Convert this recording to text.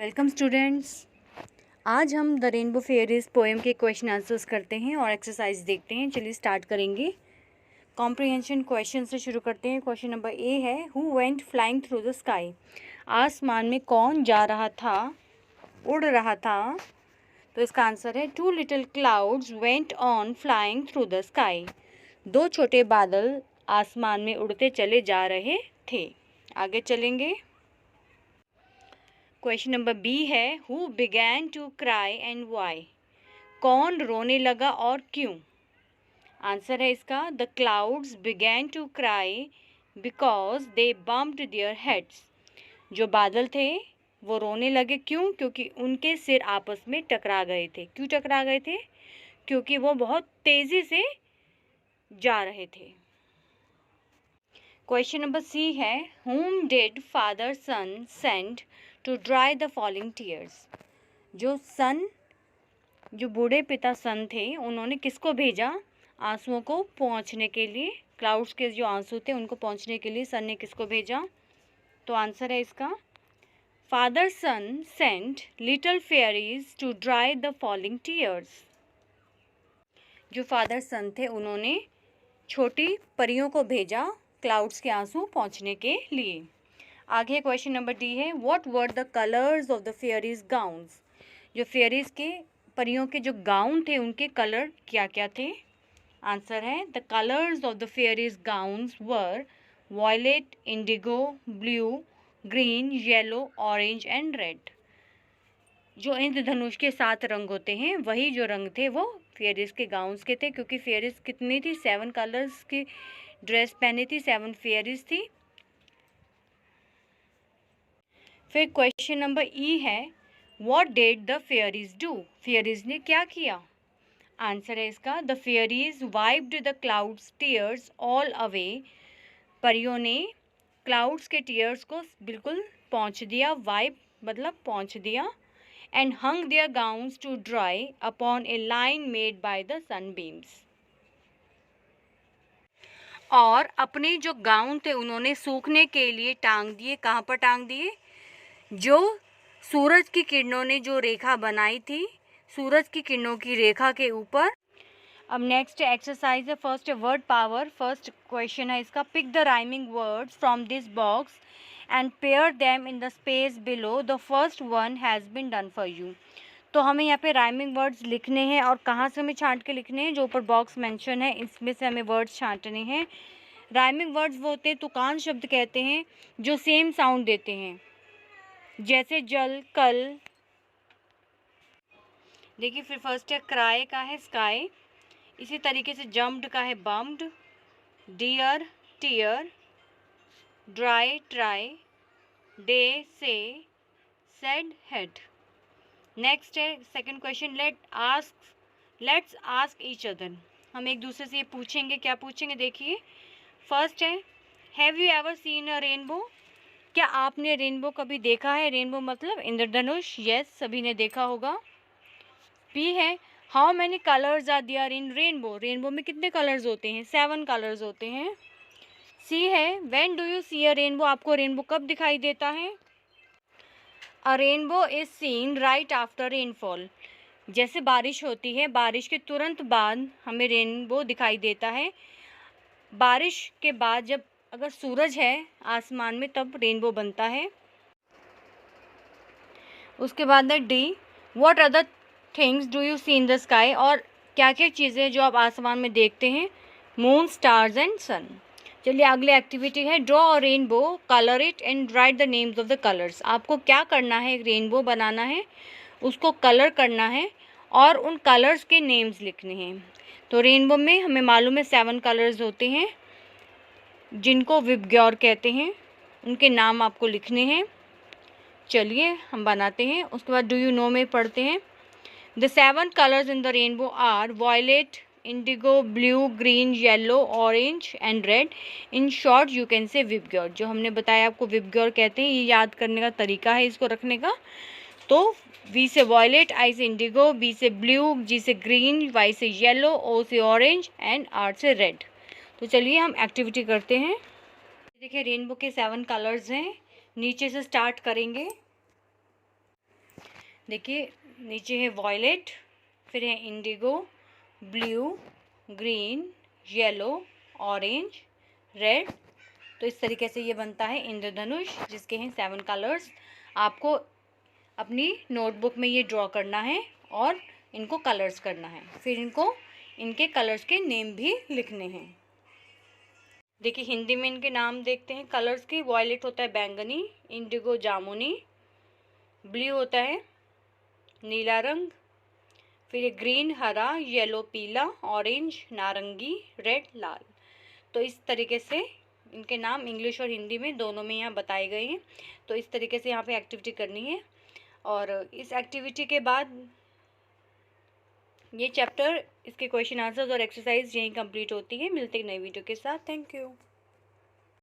Welcome students. आज हम the rainbow fairies poem के क्वेश्चन आंसर्स करते हैं और एक्सरसाइज देखते हैं। चलिए स्टार्ट करेंगे। कॉम्प्रिहेंशन क्वेश्चन से शुरू करते हैं। क्वेश्चन नंबर ए है, who went flying through the sky. आसमान में कौन जा रहा था, उड़ रहा था। तो इसका आंसर है two little clouds went on flying through the sky. दो छोटे बादल आसमान में उड़ते चले जा रहे थे। आगे चलेंगे। क्वेश्चन नंबर बी है, who began to cry and why. कौन रोने लगा और क्यों। आंसर है इसका, the clouds began to cry because they bumped their heads. जो बादल थे वो रोने लगे, क्यों? क्योंकि उनके सिर आपस में टकरा गए थे। क्यों टकरा गए थे? क्योंकि वो बहुत तेज़ी से जा रहे थे। क्वेश्चन नंबर सी है, whom did father son send to dry the falling tears। जो बूढ़े पिता सन थे उन्होंने किसको भेजा आंसुओं को पोंछने के लिए। क्लाउड्स के जो आंसू थे उनको पोंछने के लिए सन ने किसको भेजा। तो आंसर है इसका, father sun sent little fairies to dry the falling tears. जो फादर सन थे उन्होंने छोटी परियों को भेजा क्लाउड्स के आंसू पोंछने के लिए। आगे क्वेश्चन नंबर डी है, what were the colours of the fairies gowns. जो फेयरीज के परियों के जो गाउन थे उनके कलर क्या क्या थे। आंसर है, the colours of the fairies gowns were violet, indigo, blue, green, yellow, orange and red. जो इंद्रधनुष के 7 रंग होते हैं वही जो रंग थे वो फेयरीज के गाउन्स के थे, क्योंकि फेयरीज कितनी थी, 7 कलर्स की ड्रेस पहनी थी, 7 फेयरीज थी। फिर क्वेश्चन नंबर ई है, what did the fairies do. Fairies ने क्या किया। आंसर है इसका, the fairies wiped the clouds tears all away. परियों ने क्लाउड्स के टीयर्स को बिल्कुल पोंछ दिया। वाइप मतलब पोंछ दिया। And hung their gowns to dry upon a line made by the sunbeams. और अपने जो गाउन थे उन्होंने सूखने के लिए टांग दिए। कहाँ पर टांग दिए? जो सूरज की किरणों ने जो रेखा बनाई थी, सूरज की किरणों की रेखा के ऊपर। अब नेक्स्ट एक्सरसाइज है, first word power. First question है इसका, pick the rhyming words from this box and pair them in the space below. The first one has been done for you. तो हमें यहाँ पे राइमिंग वर्ड्स लिखने हैं और कहाँ से हमें छांट के लिखने हैं, जो ऊपर बॉक्स मेंशन है इसमें से हमें वर्ड्स छांटने हैं। राइमिंग वर्ड्स वो होते हैं, तुकान शब्द कहते हैं, जो सेम साउंड देते हैं, जैसे जल, कल। देखिए फिर फर्स्ट है क्राई का है स्काई, इसी तरीके से जम्प्ड का है bumped, dear tear, dry try, day say, said head. Next है second question, let's ask each other. हम एक दूसरे से ये पूछेंगे। क्या पूछेंगे? देखिए फर्स्ट है, have you ever seen a rainbow. क्या आपने रेनबो कभी देखा है। रेनबो मतलब इंद्रधनुष। यस, सभी ने देखा होगा। बी है, how many colours are there in rainbow. Rainbow में कितने कलर्स होते हैं? 7 कलर्स होते हैं। सी है, when do you see a rainbow. आपको रेनबो कब दिखाई देता है। A rainbow is seen right after rainfall. जैसे बारिश होती है, बारिश के तुरंत बाद हमें रेनबो दिखाई देता है। बारिश के बाद जब अगर सूरज है आसमान में तब रेनबो बनता है। उसके बाद है D, what other things do you see in the sky. और क्या क्या चीज़ें जो आप आसमान में देखते हैं। मून, स्टार्स एंड सन। चलिए अगली एक्टिविटी है, draw a rainbow, colour it and right the names of the colours. आपको क्या करना है, एक रेनबो बनाना है, उसको कलर करना है और उन कलर्स के नेम्स लिखने हैं। तो रेनबो में हमें मालूम है 7 कलर्स होते हैं जिनको विबग्योर कहते हैं, उनके नाम आपको लिखने हैं। चलिए हम बनाते हैं। उसके बाद डू यू नो में पढ़ते हैं, the 7 colours in the rainbow are violet, indigo, blue, green, yellow, orange and red. In short you can say VIBGYOR. जो हमने बताया आपको विबग्योर कहते हैं, ये याद करने का तरीका है इसको रखने का। तो वी से वॉयलेट, आई से इंडिगो, बी से ब्लू, जी से ग्रीन, वाई से येलो, ओ से ऑरेंज एंड आर से रेड। तो चलिए हम एक्टिविटी करते हैं। देखिए रेनबो के 7 कलर्स हैं, नीचे से स्टार्ट करेंगे। देखिए नीचे है वॉयलेट, फिर है Indigo, blue, green, yellow, orange, red. तो इस तरीके से ये बनता है इंद्रधनुष, जिसके हैं 7 कलर्स। आपको अपनी नोटबुक में ये ड्रॉ करना है और इनको कलर्स करना है, फिर इनके कलर्स के नेम भी लिखने हैं। देखिए हिंदी में इनके नाम देखते हैं कलर्स के। वॉयलेट होता है बैंगनी, इंडिगो जामुनी, ब्लू होता है नीला रंग, फिर ग्रीन हरा, येलो पीला, ऑरेंज नारंगी, रेड लाल। तो इस तरीके से इनके नाम इंग्लिश और हिंदी में दोनों में यहाँ बताए गए हैं। तो इस तरीके से यहाँ पे एक्टिविटी करनी है, और इस एक्टिविटी के बाद ये चैप्टर, इसके क्वेश्चन आंसर्स और एक्सरसाइज यहीं कंप्लीट होती है। मिलते हैं नई वीडियो के साथ। Thank you.